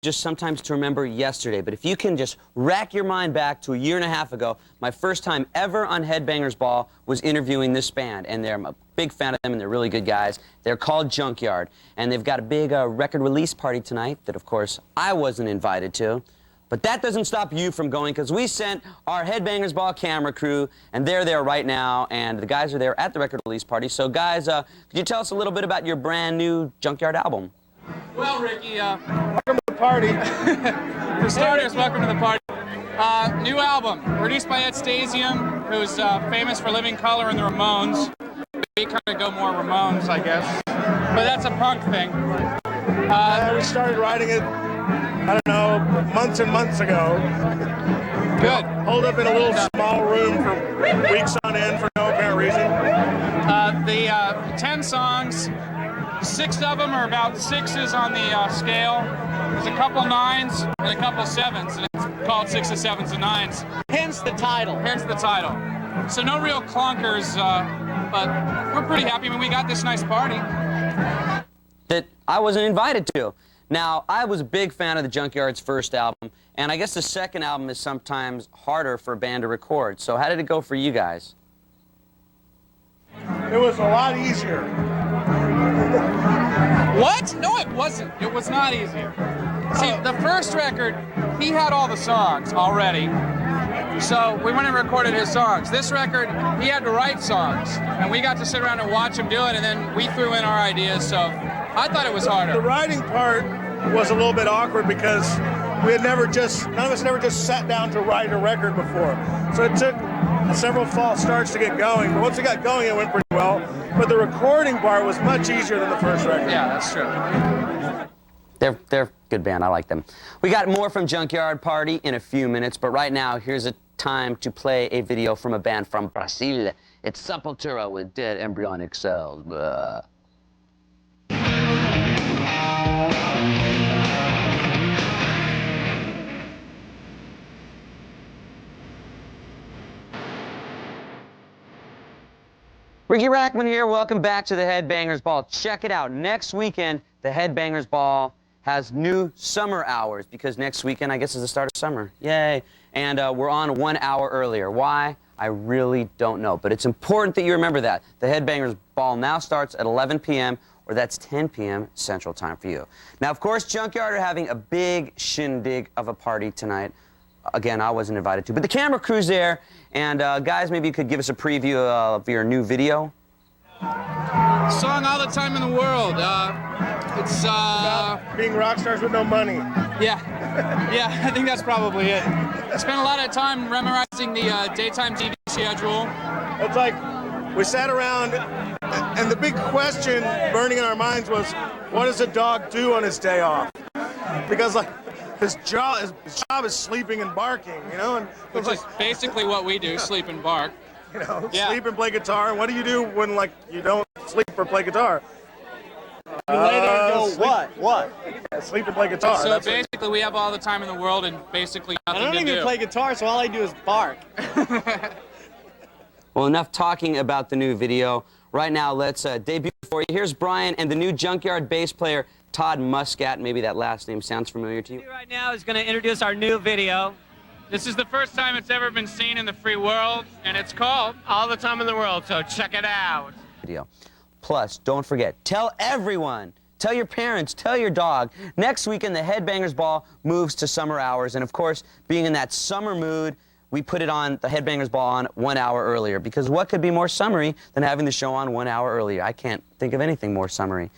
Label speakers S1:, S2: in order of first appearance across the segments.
S1: just sometimes to remember yesterday, but if you can just rack your mind back to a year and a half ago, my first time ever on Headbangers Ball was interviewing this band, and I'm a big fan of them, and they're really good guys. They're called Junkyard, and they've got a big record release party tonight that, of course, I wasn't invited to. But that doesn't stop you from going, because we sent our Headbangers Ball camera crew, and they're there right now, and the guys are there at the record release party. So, guys, could you tell us a little bit about your brand new Junkyard album?
S2: Well, Ricky,
S3: welcome to the party.
S2: For starters, welcome to the party. New album, produced by Ed Stasium, who's famous for Living Colour and the Ramones. We kind of go more Ramones, I guess. But that's a punk thing.
S3: We started writing it, I don't know, months and months ago.
S2: Good.
S3: Holed up in a little small room for weeks on end for no apparent reason.
S2: The 10 songs, 6 of them are about 6s on the scale. There's a couple 9s and a couple 7s, and it's called 6s, 7s, and 9s.
S4: Hence the title.
S2: Hence the title. So no real clunkers, but we're pretty happy. I mean, we got this nice party.
S1: That I wasn't invited to. Now, I was a big fan of the Junkyard's first album, and I guess the second album is sometimes harder for a band to record. So how did it go for you guys?
S3: It was a lot easier.
S2: What? No, it wasn't. It was not easier. See, the first record, he had all the songs already. So we went and recorded his songs. This record, he had to write songs, and we got to sit around and watch him do it, and then we threw in our ideas, so I thought it was harder.
S3: The writing part was a little bit awkward because none of us never just sat down to write a record before. So it took several false starts to get going, but once it got going, it went pretty well. But the recording part was much easier than the first record.
S2: Yeah, that's true.
S1: They're a good band. I like them. We got more from Junkyard Party in a few minutes, but right now, here's a time to play a video from a band from Brazil. It's Sepultura with Dead Embryonic Cells. Blah. Ricky Rackman here. Welcome back to the Headbangers Ball. Check it out. Next weekend, the Headbangers Ball has new summer hours because next weekend, I guess, is the start of summer. Yay. And we're on 1 hour earlier. Why? I really don't know. But it's important that you remember that. The Headbangers Ball now starts at 11 p.m., or that's 10 p.m. Central Time for you. Now, of course, Junkyard are having a big shindig of a party tonight. Again, I wasn't invited to, but the camera crew's there. And guys, maybe you could give us a preview of your new video.
S2: Song All the Time in the World. It's
S3: About being rock stars with no money.
S2: Yeah, I think that's probably it. Spent a lot of time memorizing the daytime TV schedule.
S3: It's like we sat around, and the big question burning in our minds was, what does a dog do on his day off? Because like his job is sleeping and barking, you know, and
S2: Which is basically what we do, sleep and bark.
S3: You know,
S2: Yeah.
S3: sleep and play guitar. And what do you do when like you don't sleep or play guitar?
S4: You lay there and go,
S3: sleep.
S4: what?
S3: Yeah, sleep and play guitar.
S2: So
S3: That's
S2: basically, we have all the time in the world and basically
S4: I
S2: nothing
S4: don't
S2: to
S4: even
S2: do.
S4: play guitar, so all I do is bark.
S1: Well, enough talking about the new video. Right now, let's debut for you. Here's Brian and the new Junkyard bass player, Todd Muscat. Maybe that last name sounds familiar to you.
S5: Right now is going to introduce our new video.
S2: This is the first time it's ever been seen in the free world, and it's called All the Time in the World, so check it out.
S1: Video. Plus, don't forget, tell everyone. Tell your parents, tell your dog. Next weekend, the Headbangers Ball moves to summer hours. And of course, being in that summer mood, we put it on, the Headbangers Ball on 1 hour earlier. Because what could be more summery than having the show on 1 hour earlier? I can't think of anything more summery.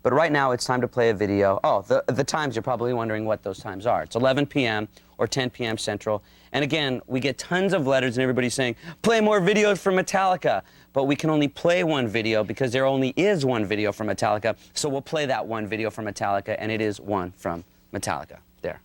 S1: But right now, it's time to play a video. Oh, the times, you're probably wondering what those times are. It's 11 p.m. or 10 p.m. Central. And again, we get tons of letters and everybody's saying, play more videos from Metallica. But we can only play one video because there only is one video from Metallica. So we'll play that one video from Metallica, and it is one from Metallica. There.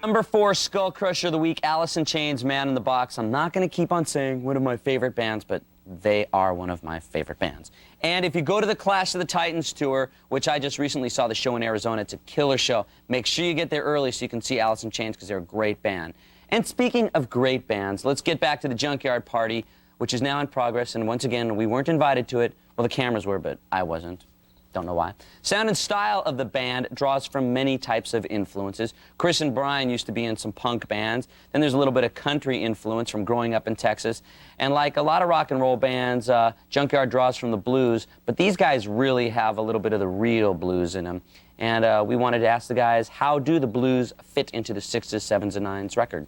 S1: Number 4, Skull Crusher of the Week, Alice in Chains, Man in the Box. I'm not going to keep on saying one of my favorite bands, but they are one of my favorite bands. And if you go to the Clash of the Titans tour, which I just recently saw the show in Arizona, it's a killer show. Make sure you get there early so you can see Alice in Chains because they're a great band. And speaking of great bands, let's get back to the Junkyard Party, which is now in progress. And once again, we weren't invited to it. Well, the cameras were, but I wasn't. Don't know why. Sound and style of the band draws from many types of influences. Chris and Brian used to be in some punk bands. Then there's a little bit of country influence from growing up in Texas. And like a lot of rock and roll bands, Junkyard draws from the blues, but these guys really have a little bit of the real blues in them. And we wanted to ask the guys, how do the blues fit into the 6s, 7s, and 9s record?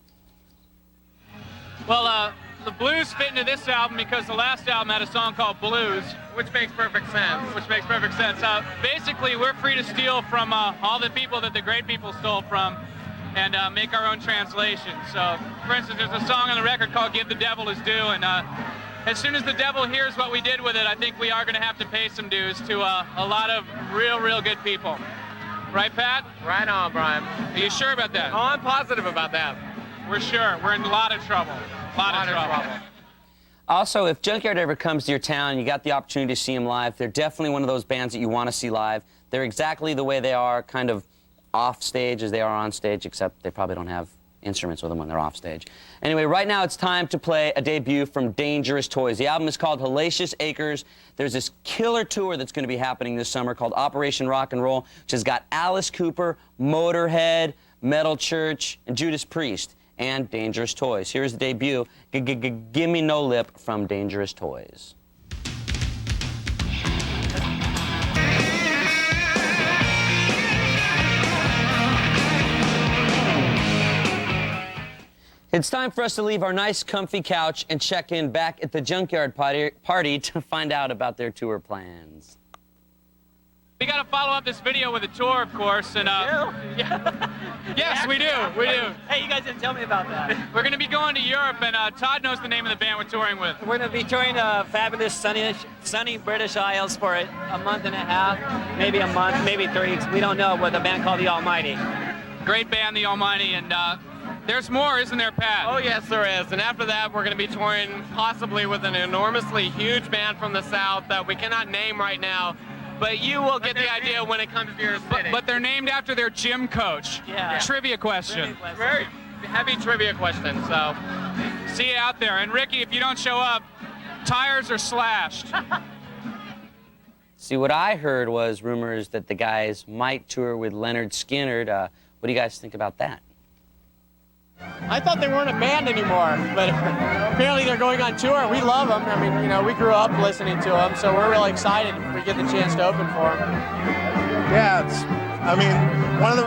S2: Well, the blues fit into this album because the last album had a song called Blues, which makes perfect sense. Basically, we're free to steal from all the people that the great people stole from and make our own translation. So, for instance, there's a song on the record called Give the Devil His Due, and as soon as the devil hears what we did with it, I think we are going to have to pay some dues to a lot of real good people. Right, Pat?
S6: Right on, Brian.
S2: Are you sure about that?
S6: Oh, I'm positive about that.
S2: We're sure. We're in a lot of trouble. A lot of trouble.
S1: Also, if Junkyard ever comes to your town, you got the opportunity to see them live, they're definitely one of those bands that you want to see live. They're exactly the way they are, kind of off stage as they are on stage, except they probably don't have instruments with them when they're off stage. Anyway, right now it's time to play a debut from Dangerous Toys. The album is called Hellacious Acres. There's this killer tour that's going to be happening this summer called Operation Rock and Roll, which has got Alice Cooper, Motorhead, Metal Church, and Judas Priest, and Dangerous Toys. Here's the debut, Gimme No Lip from Dangerous Toys. It's time for us to leave our nice, comfy couch and check in back at the Junkyard party to find out about their tour plans.
S2: We got to follow up this video with a tour, of course, and yes, we do.
S5: Hey, you guys didn't tell me about that.
S2: We're going to be going to Europe, and Todd knows the name of the band we're touring with.
S5: We're going to be touring fabulous sunny British Isles for a month and a half, maybe a month, maybe 3 weeks. We don't know, with a band called The Almighty.
S2: Great band, The Almighty, and there's more, isn't there, Pat?
S6: Oh, yes, there is. And after that, we're going to be touring possibly with an enormously huge band from the South that we cannot name right now. But you will get the idea when it comes to your city.
S2: But they're named after their gym coach.
S5: Yeah.
S2: Trivia question.
S6: Very heavy trivia question, so.
S2: See you out there. And Ricky, if you don't show up, tires are slashed.
S1: See, what I heard was rumors that the guys might tour with Leonard Skinner. What do you guys think about that?
S4: I thought they weren't a band anymore, but apparently they're going on tour. We love them. I mean, you know, we grew up listening to them, so we're really excited if we get the chance to open for them.
S3: Yeah, I mean,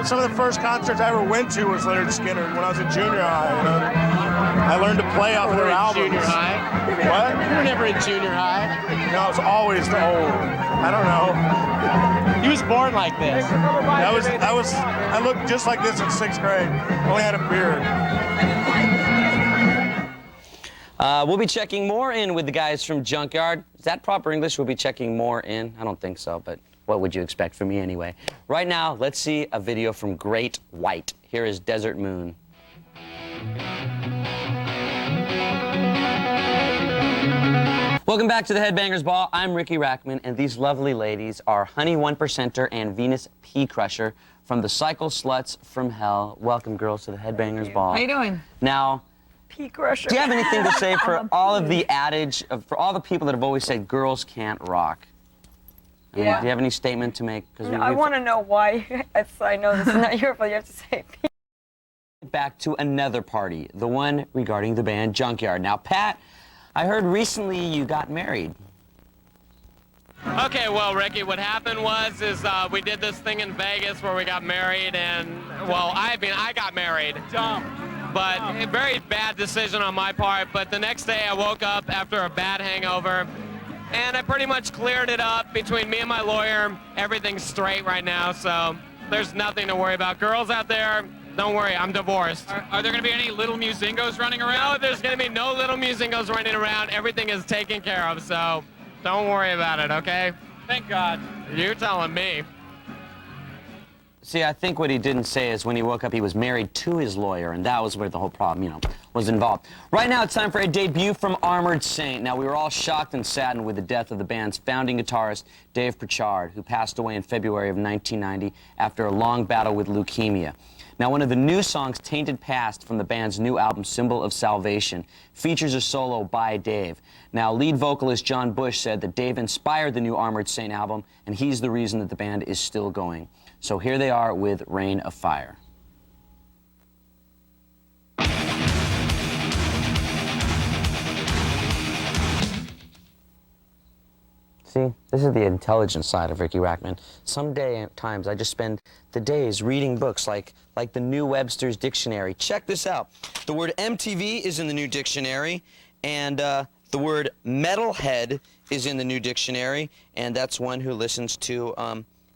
S3: some of the first concerts I ever went to was Leonard Skinner when I was in junior high. You know? I learned to play off of their albums.
S4: Junior high?
S3: What?
S4: You were never in junior high.
S3: No, it's always the old. I don't know.
S4: He was born like this.
S3: I looked just like this in 6th grade. Only had a beard.
S1: We'll be checking more in with the guys from Junkyard. Is that proper English? We'll be checking more in? I don't think so, but what would you expect from me anyway? Right now, let's see a video from Great White. Here is Desert Moon. Welcome back to the Headbangers Ball. I'm Ricky Rackman, and these lovely ladies are Honey 1%er and Venus P. Crusher from the Cycle Sluts from Hell. Welcome, girls, to the Headbangers Ball.
S7: How you doing?
S1: Now,
S7: P. Crusher.
S1: do you have anything to say for all of the adage, for all the people that have always said girls can't rock? I mean,
S7: Yeah.
S1: do you have any statement to make?
S7: I want to know why. I know this is not your fault. You have to say P.
S1: Back to another party, the one regarding the band Junkyard. Now, Pat, I heard recently you got married.
S6: Okay, well, Ricky, what happened was we did this thing in Vegas where we got married, and, well, I got married. But a very bad decision on my part. But the next day I woke up after a bad hangover, and I pretty much cleared it up between me and my lawyer. Everything's straight right now, so there's nothing to worry about. Girls out there, don't worry, I'm divorced.
S2: Are there going to be any little musingos running around?
S6: No, there's going to be no little musingos running around. Everything is taken care of, so don't worry about it, okay?
S2: Thank God.
S6: You're telling me.
S1: See, I think what he didn't say is when he woke up, he was married to his lawyer, and that was where the whole problem, you know. was involved. Right now, it's time for a debut from Armored Saint. Now, we were all shocked and saddened with the death of the band's founding guitarist, Dave Pritchard, who passed away in February of 1990 after a long battle with leukemia. Now, one of the new songs, Tainted Past, from the band's new album, Symbol of Salvation, features a solo by Dave. Now, lead vocalist John Bush said that Dave inspired the new Armored Saint album, and he's the reason that the band is still going. So here they are with Rain of Fire. See, this is the intelligent side of Ricky Rackman. Times I just spend the days reading books like the new Webster's Dictionary. Check this out. The word MTV is in the new dictionary, and the word metalhead is in the new dictionary, and that's one who listens to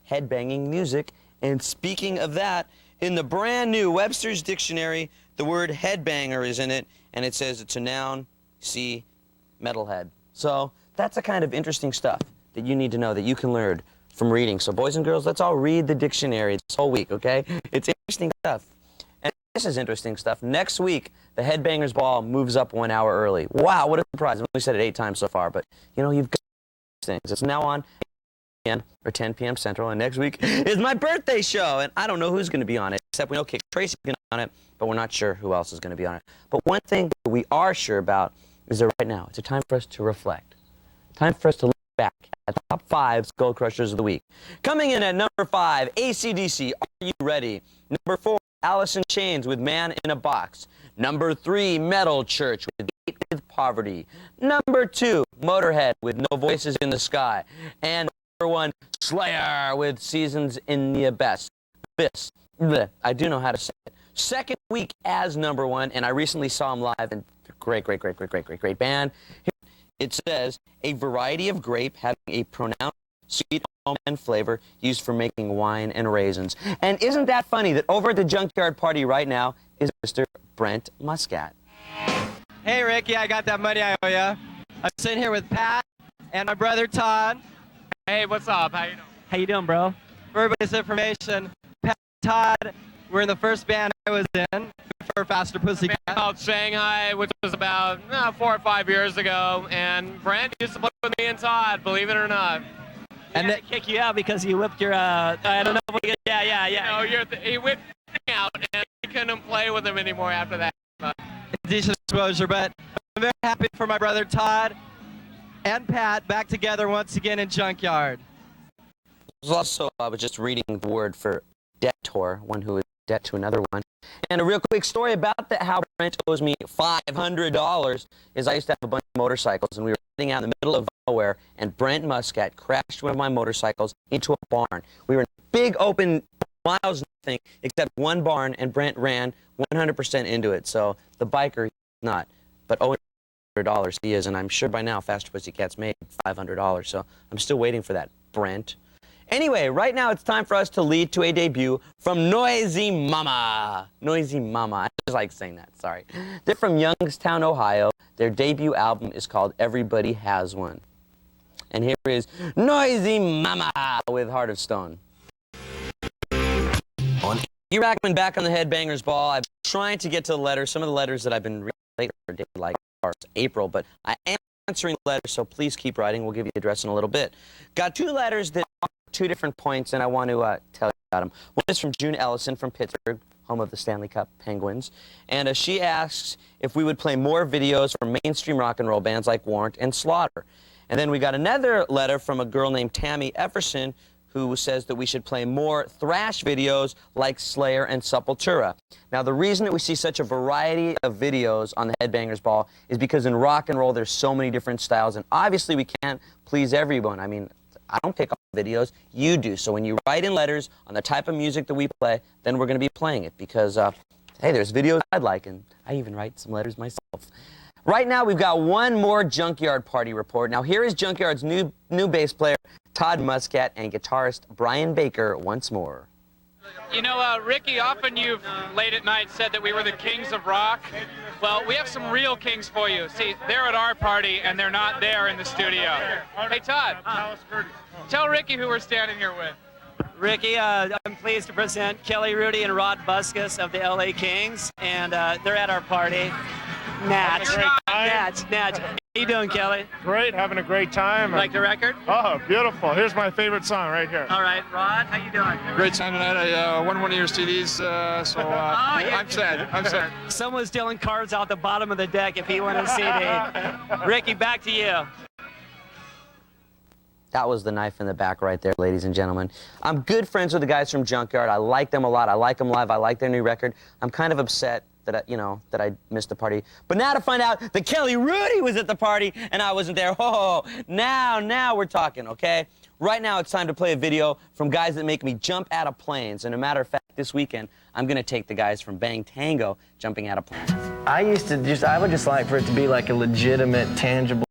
S1: headbanging music. And speaking of that, in the brand new Webster's Dictionary, the word headbanger is in it, and it says it's a noun, see, metalhead. So that's the kind of interesting stuff that you need to know, that you can learn from reading. So boys and girls, let's all read the dictionary this whole week, okay? It's interesting stuff. And this is interesting stuff. Next week, the Headbangers Ball moves up 1 hour early. Wow, what a surprise. I've only said it 8 times so far, but you know, you've got things. It's now on 10 or 10 p.m. Central, and next week is my birthday show, and I don't know who's going to be on it, except we know Kick Tracy's going to be on it, but we're not sure who else is going to be on it. But one thing that we are sure about is that right now, it's a time for us to reflect. Time for us to look back at the top 5 Skull Crushers of the week. Coming in at number 5, AC/DC, Are You Ready? Number 4, Alice in Chains with Man in a Box. Number 3, Metal Church with Date with Poverty. Number 2, Motorhead with No Voices in the Sky. And number 1, Slayer with Seasons in the Abyss. I do know how to say it. Second week as number 1, and I recently saw him live, and great band. It says, a variety of grape having a pronounced sweet almond flavor used for making wine and raisins. And isn't that funny that over at the Junkyard party right now is Mr. Brent Muscat.
S8: Hey, Ricky, I got that money I owe ya. I'm sitting here with Pat and my brother Todd.
S6: Hey, what's up? How you doing?
S5: How you doing, bro?
S8: For everybody's information, Pat and Todd were in the first band I was in for Faster Pussycat.
S6: Called Shanghai, which was about 4 or 5 years ago, and Brent used to play with me and Todd, believe it or not.
S5: And they kick you out because you whipped your, I don't know what you, yeah.
S6: You know, he whipped me out, and we couldn't play with him anymore after that. But
S8: Decent exposure, but I'm very happy for my brother Todd and Pat back together once again in Junkyard.
S1: Also, I was just reading the word for debtor, one who is in debt to another one. And a real quick story about that, how Brent owes me $500, is I used to have a bunch of motorcycles, and we were sitting out in the middle of nowhere, and Brent Muscat crashed one of my motorcycles into a barn. We were in a big open, miles nothing, except one barn, and Brent ran 100% into it. So the biker, he's not, but owing $500 he is, and I'm sure by now Faster Pussycat's made $500, so I'm still waiting for that, Brent. Anyway, right now it's time for us to lead to a debut from Noisy Mama. Noisy Mama. I just like saying that, sorry. They're from Youngstown, Ohio. Their debut album is called Everybody Has One. And here is Noisy Mama with Heart of Stone. On Rackman back on the Headbangers Ball. I've been trying to get to the letters. Some of the letters that I've been reading lately are dated like April, but I am answering letters, so please keep writing. We'll give you the address in a little bit. Got 2 letters that are 2 different points, and I want to tell you about them. One is from June Ellison from Pittsburgh, home of the Stanley Cup Penguins, and she asks if we would play more videos from mainstream rock and roll bands like Warrant and Slaughter. And then we got another letter from a girl named Tammy Efferson, who says that we should play more thrash videos like Slayer and Sepultura. Now, the reason that we see such a variety of videos on the Headbangers Ball is because in rock and roll there's so many different styles, and obviously we can't please everyone. I mean, I don't pick all the videos, you do. So when you write in letters on the type of music that we play, then we're going to be playing it because, hey, there's videos I'd like, and I even write some letters myself. Right now, we've got one more Junkyard party report. Now, here is Junkyard's new bass player, Todd Muscat, and guitarist Brian Baker once more.
S2: You know, Ricky, often you've, late at night, said that we were the kings of rock. Well, we have some real kings for you. See, they're at our party, and they're not there in the studio. Hey, Todd, tell Ricky who we're standing here with.
S5: Ricky, I'm pleased to present Kelly Rudy and Rod Buskus of the LA Kings, and they're at our party. Natch.
S3: Having a great time.
S5: Natch. How you doing, Kelly?
S3: Great, having a great time.
S5: Like the record?
S3: Oh, beautiful. Here's my favorite song right here.
S5: All right, Rod, how you doing?
S2: Great time tonight. I won one of your CDs, so I'm sad. I'm sad.
S5: Someone's dealing cards out the bottom of the deck if he won a CD. Ricky, back to you.
S1: That was the knife in the back right there, ladies and gentlemen. I'm good friends with the guys from Junkyard. I like them a lot. I like them live. I like their new record. I'm kind of upset that I missed the party. But now to find out that Kelly Rudy was at the party and I wasn't there. Oh, now we're talking, okay? Right now it's time to play a video from guys that make me jump out of planes. And a matter of fact, this weekend I'm gonna take the guys from Bang Tango jumping out of planes.
S9: I would just like for it to be like a legitimate, tangible